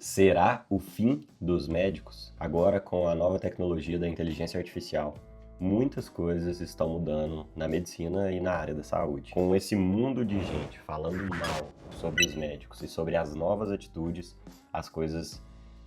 Será o fim dos médicos? Agora, com a nova tecnologia da inteligência artificial, muitas coisas estão mudando na medicina e na área da saúde. Com esse mundo de gente falando mal sobre os médicos e sobre as novas atitudes, as coisas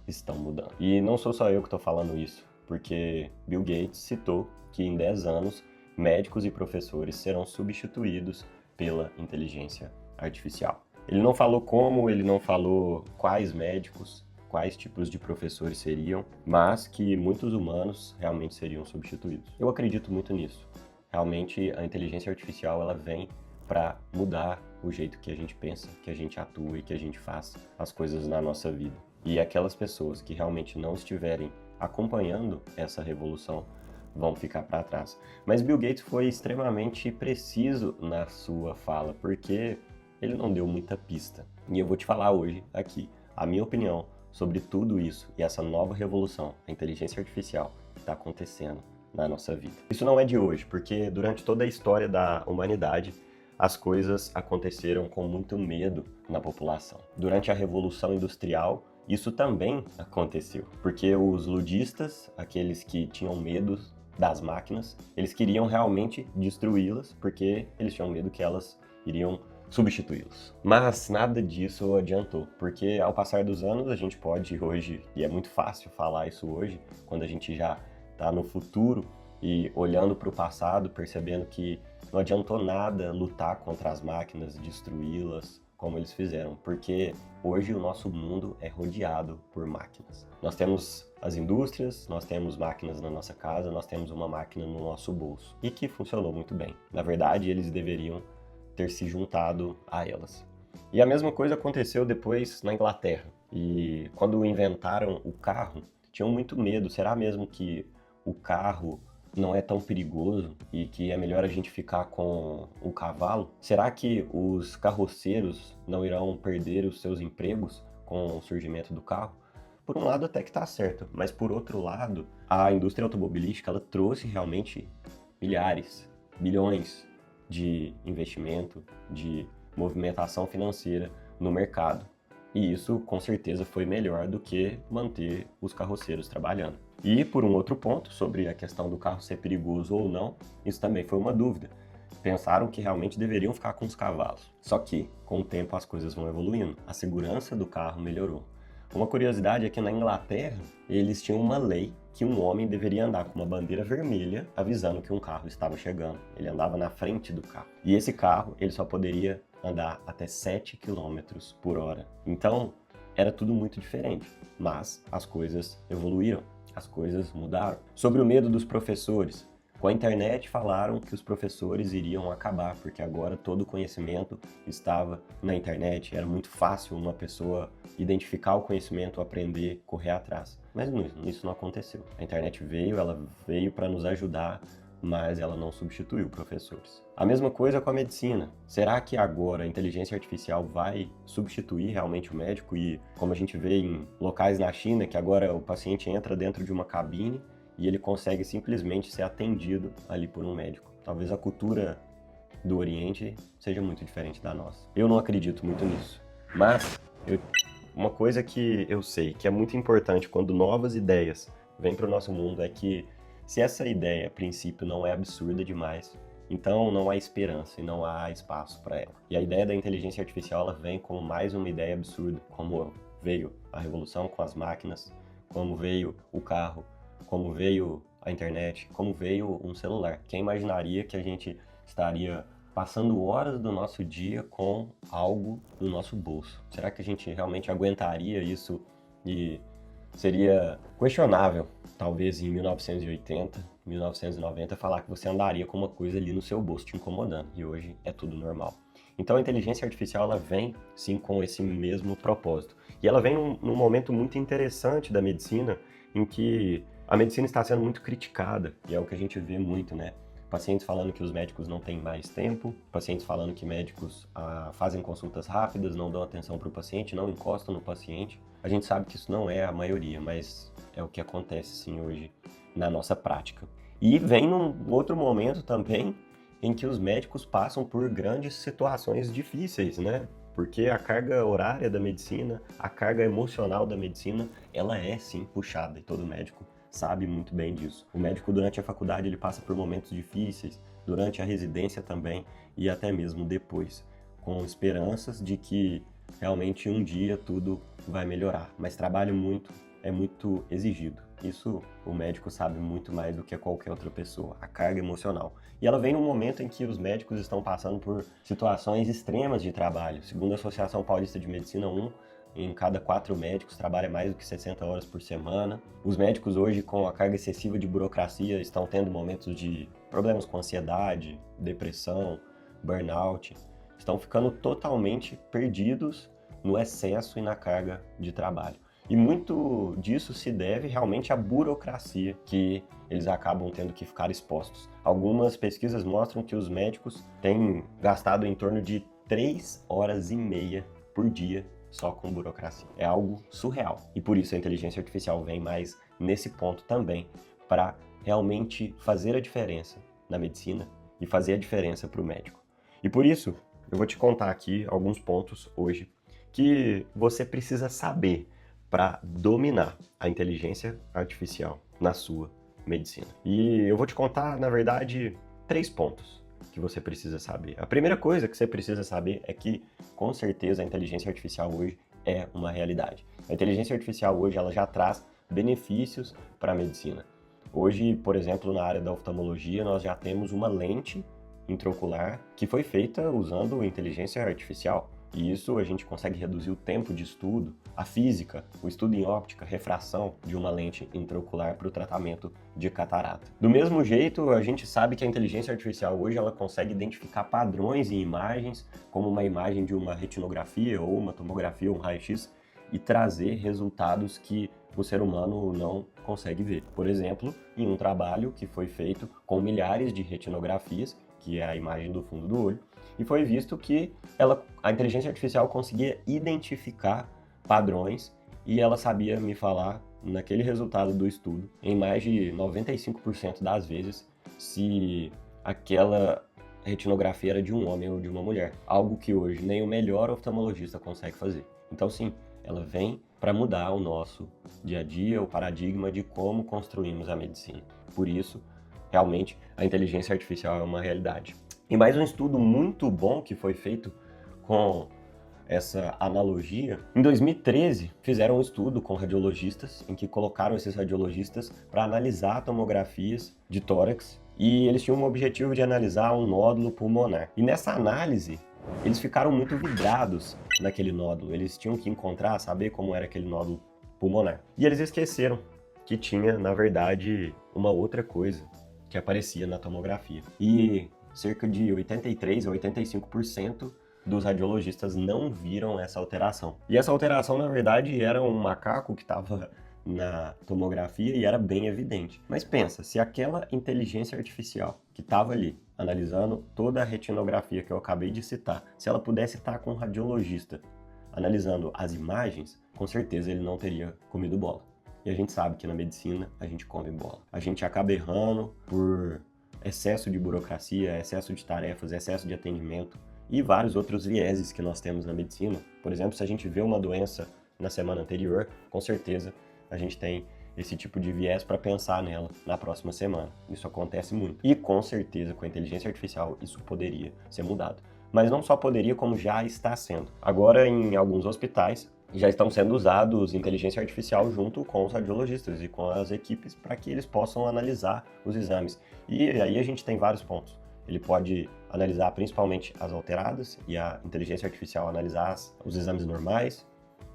estão mudando. E não sou só eu que estou falando isso, porque Bill Gates citou que em 10 anos, médicos e professores serão substituídos pela inteligência artificial. Ele não falou como, ele não falou quais médicos, quais tipos de professores seriam, mas que muitos humanos realmente seriam substituídos. Eu acredito muito nisso. Realmente a inteligência artificial ela vem para mudar o jeito que a gente pensa, que a gente atua e que a gente faz as coisas na nossa vida. E aquelas pessoas que realmente não estiverem acompanhando essa revolução vão ficar para trás. Mas Bill Gates foi extremamente preciso na sua fala, porque ele não deu muita pista. E eu vou te falar hoje, aqui, a minha opinião sobre tudo isso e essa nova revolução, a inteligência artificial, que está acontecendo na nossa vida. Isso não é de hoje, porque durante toda a história da humanidade, as coisas aconteceram com muito medo na população. Durante a Revolução Industrial, isso também aconteceu, porque os ludistas, aqueles que tinham medo das máquinas, eles queriam realmente destruí-las, porque eles tinham medo que elas iriam substituí-los. Mas nada disso adiantou, porque ao passar dos anos a gente pode hoje, e é muito fácil falar isso hoje, quando a gente já está no futuro e olhando para o passado, percebendo que não adiantou nada lutar contra as máquinas, destruí-las, como eles fizeram, porque hoje o nosso mundo é rodeado por máquinas. Nós temos as indústrias, nós temos máquinas na nossa casa, nós temos uma máquina no nosso bolso, e que funcionou muito bem. Na verdade, eles deveriam ter se juntado a elas. E a mesma coisa aconteceu depois na Inglaterra. E quando inventaram o carro, tinham muito medo. Será mesmo que o carro não é tão perigoso e que é melhor a gente ficar com o cavalo? Será que os carroceiros não irão perder os seus empregos com o surgimento do carro? Por um lado até que está certo, mas por outro lado, a indústria automobilística ela trouxe realmente milhares, bilhões de investimento, de movimentação financeira no mercado. E isso, com certeza, foi melhor do que manter os carroceiros trabalhando. E, por um outro ponto, sobre a questão do carro ser perigoso ou não, isso também foi uma dúvida. Pensaram que realmente deveriam ficar com os cavalos. Só que, com o tempo, as coisas vão evoluindo. A segurança do carro melhorou. Uma curiosidade é que na Inglaterra, eles tinham uma lei que um homem deveria andar com uma bandeira vermelha avisando que um carro estava chegando. Ele andava na frente do carro. E esse carro, ele só poderia andar até 7 km por hora. Então, era tudo muito diferente. Mas as coisas evoluíram, as coisas mudaram. Sobre o medo dos professores, com a internet falaram que os professores iriam acabar, porque agora todo o conhecimento estava na internet, era muito fácil uma pessoa identificar o conhecimento, aprender, correr atrás. Mas isso não aconteceu. A internet veio, ela veio para nos ajudar, mas ela não substituiu professores. A mesma coisa com a medicina. Será que agora a inteligência artificial vai substituir realmente o médico? E como a gente vê em locais na China, que agora o paciente entra dentro de uma cabine e ele consegue simplesmente ser atendido ali por um médico. Talvez a cultura do Oriente seja muito diferente da nossa. Eu não acredito muito nisso. Mas uma coisa que eu sei que é muito importante quando novas ideias vêm para o nosso mundo é que se essa ideia, a princípio, não é absurda demais, então não há esperança e não há espaço para ela. E a ideia da inteligência artificial ela vem como mais uma ideia absurda, como veio a revolução com as máquinas, como veio o carro, como veio a internet, como veio um celular. Quem imaginaria que a gente estaria passando horas do nosso dia com algo no nosso bolso? Será que a gente realmente aguentaria isso? E seria questionável, talvez em 1980, 1990, falar que você andaria com uma coisa ali no seu bolso te incomodando. E hoje é tudo normal. Então a inteligência artificial ela vem sim com esse mesmo propósito. E ela vem num momento muito interessante da medicina, em que a medicina está sendo muito criticada, e é o que a gente vê muito, né? Pacientes falando que os médicos não têm mais tempo, pacientes falando que médicos fazem consultas rápidas, não dão atenção para o paciente, não encostam no paciente. A gente sabe que isso não é a maioria, mas é o que acontece sim hoje na nossa prática. E vem num outro momento também em que os médicos passam por grandes situações difíceis, né? porque a carga horária da medicina, a carga emocional da medicina, ela é sim puxada, e todo médico sabe muito bem disso. O médico durante a faculdade ele passa por momentos difíceis, durante a residência também e até mesmo depois, com esperanças de que realmente um dia tudo vai melhorar, mas trabalho muito, é muito exigido. Isso o médico sabe muito mais do que qualquer outra pessoa, a carga emocional. E ela vem num momento em que os médicos estão passando por situações extremas de trabalho. Segundo a Associação Paulista de Medicina, em cada 4 médicos trabalha mais do que 60 horas por semana. Os médicos hoje, com a carga excessiva de burocracia, estão tendo momentos de problemas com ansiedade, depressão, burnout. Estão ficando totalmente perdidos no excesso e na carga de trabalho. E muito disso se deve realmente à burocracia que eles acabam tendo que ficar expostos. Algumas pesquisas mostram que os médicos têm gastado em torno de 3 horas e meia por dia só com burocracia. É algo surreal. E por isso a inteligência artificial vem mais nesse ponto também, para realmente fazer a diferença na medicina e fazer a diferença para o médico. E por isso, eu vou te contar aqui alguns pontos hoje que você precisa saber para dominar a inteligência artificial na sua medicina. E eu vou te contar, na verdade, 3 pontos que você precisa saber. A primeira coisa que você precisa saber é que, com certeza, a inteligência artificial hoje é uma realidade. A inteligência artificial hoje ela já traz benefícios para a medicina. Hoje, por exemplo, na área da oftalmologia, nós já temos uma lente intraocular que foi feita usando inteligência artificial. E isso a gente consegue reduzir o tempo de estudo, a física, o estudo em óptica, refração de uma lente intraocular para o tratamento de catarata. Do mesmo jeito, a gente sabe que a inteligência artificial hoje ela consegue identificar padrões em imagens, como uma imagem de uma retinografia ou uma tomografia ou um raio-x, e trazer resultados que o ser humano não consegue ver. Por exemplo, em um trabalho que foi feito com milhares de retinografias, que é a imagem do fundo do olho, e foi visto que a inteligência artificial conseguia identificar padrões e ela sabia me falar, naquele resultado do estudo, em mais de 95% das vezes, se aquela retinografia era de um homem ou de uma mulher. Algo que hoje nem o melhor oftalmologista consegue fazer. Então sim, ela vem para mudar o nosso dia a dia, o paradigma de como construímos a medicina. Por isso, realmente, a inteligência artificial é uma realidade. E mais um estudo muito bom que foi feito com essa analogia. Em 2013, fizeram um estudo com radiologistas, em que colocaram esses radiologistas para analisar tomografias de tórax, e eles tinham o objetivo de analisar um nódulo pulmonar. E nessa análise, eles ficaram muito vidrados naquele nódulo. Eles tinham que encontrar, saber como era aquele nódulo pulmonar. E eles esqueceram que tinha, na verdade, uma outra coisa que aparecia na tomografia. E cerca de 83 a 85% dos radiologistas não viram essa alteração. E essa alteração, na verdade, era um macaco que estava na tomografia e era bem evidente. Mas pensa, se aquela inteligência artificial que estava ali, analisando toda a retinografia que eu acabei de citar, se ela pudesse estar com um radiologista analisando as imagens, com certeza ele não teria comido bola. E a gente sabe que na medicina a gente come bola. A gente acaba errando por excesso de burocracia, excesso de tarefas, excesso de atendimento e vários outros vieses que nós temos na medicina. Por exemplo, se a gente vê uma doença na semana anterior, com certeza a gente tem esse tipo de viés para pensar nela na próxima semana. Isso acontece muito. E com certeza com a inteligência artificial isso poderia ser mudado. Mas não só poderia, como já está sendo. Agora, em alguns hospitais, já estão sendo usados inteligência artificial junto com os radiologistas e com as equipes para que eles possam analisar os exames. E aí a gente tem vários pontos. Ele pode analisar principalmente as alteradas e a inteligência artificial analisar os exames normais,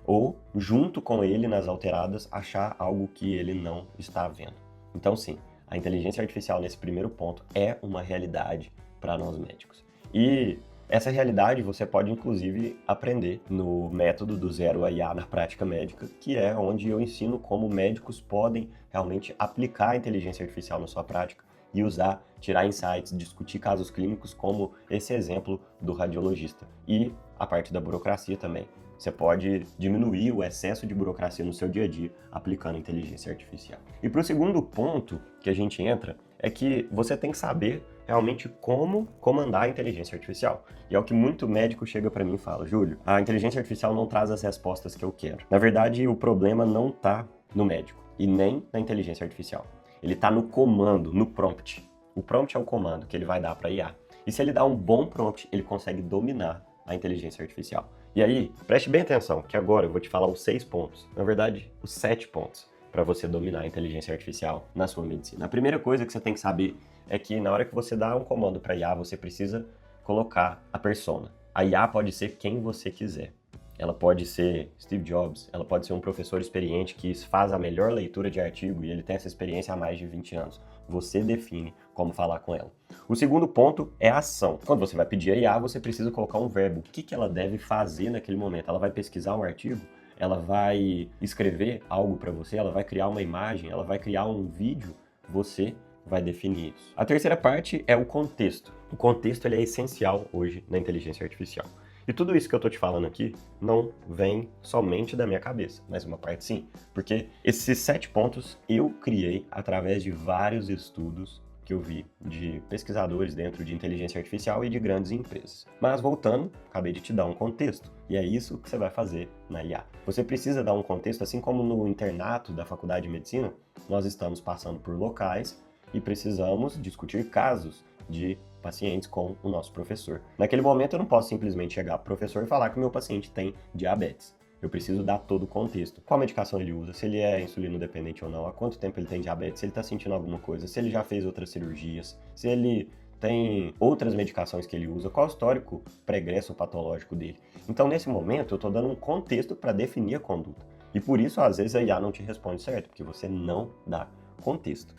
ou, junto com ele, nas alteradas, achar algo que ele não está vendo. Então, sim, a inteligência artificial, nesse primeiro ponto, é uma realidade para nós médicos. E essa realidade você pode, inclusive, aprender no método do Zero a IA na prática médica, que é onde eu ensino como médicos podem realmente aplicar a inteligência artificial na sua prática e usar, tirar insights, discutir casos clínicos como esse exemplo do radiologista. E a parte da burocracia também, Você pode diminuir o excesso de burocracia no seu dia a dia aplicando inteligência artificial. E para o segundo ponto que a gente entra é que você tem que saber realmente como comandar a inteligência artificial. E é o que muito médico chega para mim e fala: Júlio, a inteligência artificial não traz as respostas que eu quero. Na verdade, o problema não está no médico e nem na inteligência artificial. Ele está no comando, no prompt. O prompt é o comando que ele vai dar para a IA. E se ele dá um bom prompt, ele consegue dominar a inteligência artificial. E aí, preste bem atenção, que agora eu vou te falar os 6 pontos, na verdade, os 7 pontos, para você dominar a inteligência artificial na sua medicina. A primeira coisa que você tem que saber é que na hora que você dá um comando para a IA, você precisa colocar a persona. A IA pode ser quem você quiser. Ela pode ser Steve Jobs, ela pode ser um professor experiente que faz a melhor leitura de artigo e ele tem essa experiência há mais de 20 anos. Você define como falar com ela. O segundo ponto é a ação. Quando você vai pedir a IA, você precisa colocar um verbo. O que ela deve fazer naquele momento? Ela vai pesquisar um artigo? Ela vai escrever algo para você? Ela vai criar uma imagem? Ela vai criar um vídeo? Você vai definir isso. A terceira parte é o contexto. O contexto ele é essencial hoje na inteligência artificial. E tudo isso que eu estou te falando aqui não vem somente da minha cabeça, mas uma parte sim. Porque esses 7 pontos eu criei através de vários estudos que eu vi de pesquisadores dentro de inteligência artificial e de grandes empresas. Mas voltando, acabei de te dar um contexto. E é isso que você vai fazer na IA. Você precisa dar um contexto, assim como no internato da faculdade de medicina, nós estamos passando por locais e precisamos discutir casos de pacientes com o nosso professor. Naquele momento eu não posso simplesmente chegar para o professor e falar que o meu paciente tem diabetes. Eu preciso dar todo o contexto. Qual medicação ele usa, se ele é insulino dependente ou não, há quanto tempo ele tem diabetes, se ele está sentindo alguma coisa, se ele já fez outras cirurgias, se ele tem outras medicações que ele usa, qual o histórico pregresso patológico dele. Então, nesse momento, eu estou dando um contexto para definir a conduta. E por isso, às vezes, a IA não te responde certo, porque você não dá contexto.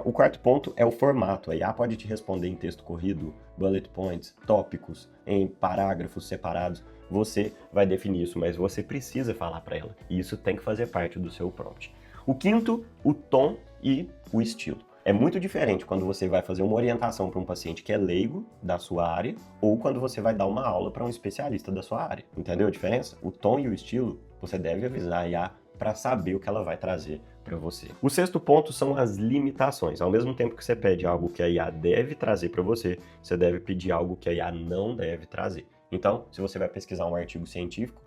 O quarto ponto é o formato. A IA pode te responder em texto corrido, bullet points, tópicos, em parágrafos separados. Você vai definir isso, mas você precisa falar para ela. E isso tem que fazer parte do seu prompt. O quinto, o tom e o estilo. É muito diferente quando você vai fazer uma orientação para um paciente que é leigo da sua área ou quando você vai dar uma aula para um especialista da sua área. Entendeu a diferença? O tom e o estilo, você deve avisar a IA para saber o que ela vai trazer para você. O sexto ponto são as limitações. Ao mesmo tempo que você pede algo que a IA deve trazer para você, você deve pedir algo que a IA não deve trazer. Então, se você vai pesquisar um artigo científico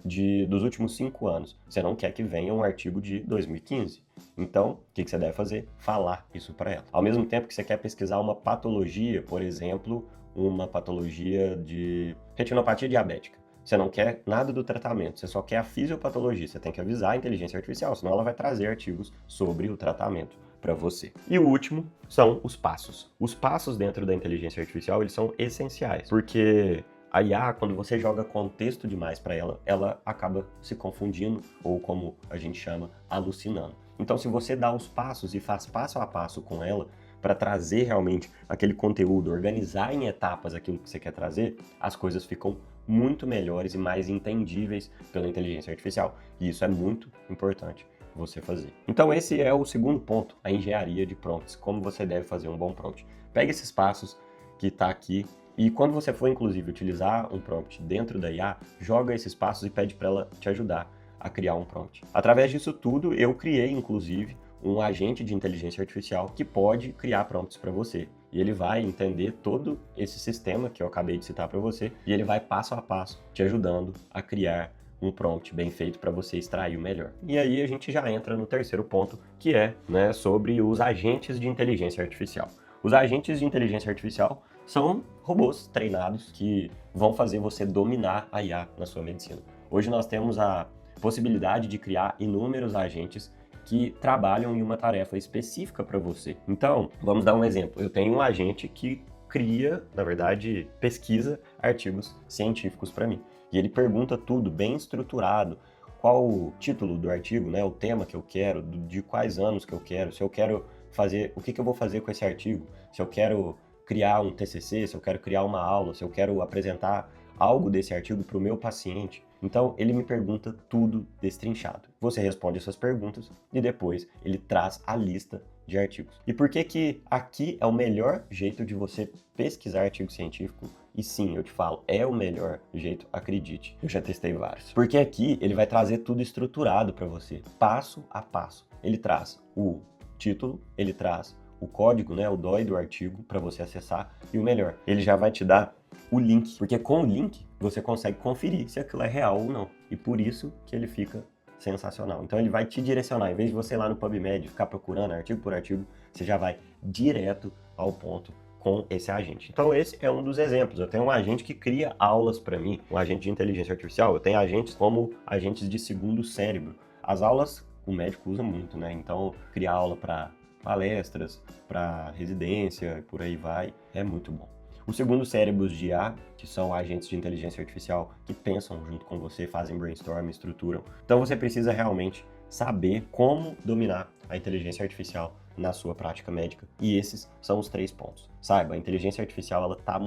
dos últimos 5 anos, você não quer que venha um artigo de 2015. Então, o que você deve fazer? Falar isso para ela. Ao mesmo tempo que você quer pesquisar uma patologia, por exemplo, uma patologia de retinopatia diabética. Você não quer nada do tratamento, você só quer a fisiopatologia. Você tem que avisar a inteligência artificial, senão ela vai trazer artigos sobre o tratamento para você. E o último são os passos. Os passos dentro da inteligência artificial, eles são essenciais, porque a IA, quando você joga contexto demais para ela, ela acaba se confundindo, ou como a gente chama, alucinando. Então, se você dá os passos e faz passo a passo com ela, para trazer realmente aquele conteúdo, organizar em etapas aquilo que você quer trazer, as coisas ficam muito melhores e mais entendíveis pela inteligência artificial. E isso é muito importante você fazer. Então esse é o segundo ponto, a engenharia de prompts, como você deve fazer um bom prompt. Pega esses passos que está aqui e quando você for inclusive utilizar um prompt dentro da IA, joga esses passos e pede para ela te ajudar a criar um prompt. Através disso tudo, eu criei inclusive um agente de inteligência artificial que pode criar prompts para você. E ele vai entender todo esse sistema que eu acabei de citar para você e ele vai passo a passo te ajudando a criar um prompt bem feito para você extrair o melhor. E aí a gente já entra no terceiro ponto, que é, sobre os agentes de inteligência artificial. Os agentes de inteligência artificial são robôs treinados que vão fazer você dominar a IA na sua medicina. Hoje nós temos a possibilidade de criar inúmeros agentes que trabalham em uma tarefa específica para você. Então, vamos dar um exemplo. Eu tenho um agente que cria, na verdade, pesquisa artigos científicos para mim. E ele pergunta tudo bem estruturado, qual o título do artigo, o tema que eu quero, de quais anos que eu quero, se eu quero fazer, o que eu vou fazer com esse artigo, se eu quero criar um TCC, se eu quero criar uma aula, se eu quero apresentar algo desse artigo para o meu paciente. Então, ele me pergunta tudo destrinchado. Você responde essas perguntas e depois ele traz a lista de artigos. E por que que aqui é o melhor jeito de você pesquisar artigo científico? E sim, eu te falo, é o melhor jeito, acredite. Eu já testei vários. Porque aqui ele vai trazer tudo estruturado para você, passo a passo. Ele traz o título, ele traz o código, né, o DOI do artigo para você acessar e o melhor, ele já vai te dar o link, porque com o link você consegue conferir se aquilo é real ou não. E por isso que ele fica sensacional. Então ele vai te direcionar, em vez de você ir lá no PubMed ficar procurando artigo por artigo, você já vai direto ao ponto com esse agente. Então esse é um dos exemplos. Eu tenho um agente que cria aulas para mim, um agente de inteligência artificial. Eu tenho agentes como agentes de segundo cérebro. As aulas o médico usa muito, né? Então criar aula para palestras, para residência, por aí vai, é muito bom. Os segundos cérebros de IA, que são agentes de inteligência artificial que pensam junto com você, fazem brainstorm, estruturam. Então você precisa realmente saber como dominar a inteligência artificial na sua prática médica. E esses são os 3 pontos. Saiba, a inteligência artificial ela está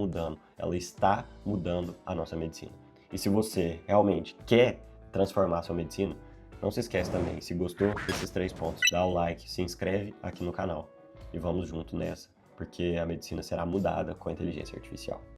mudando a nossa medicina. E se você realmente quer transformar a sua medicina, não se esquece também, se gostou desses 3 pontos, dá o like, se inscreve aqui no canal. E vamos junto nessa, porque a medicina será mudada com a inteligência artificial.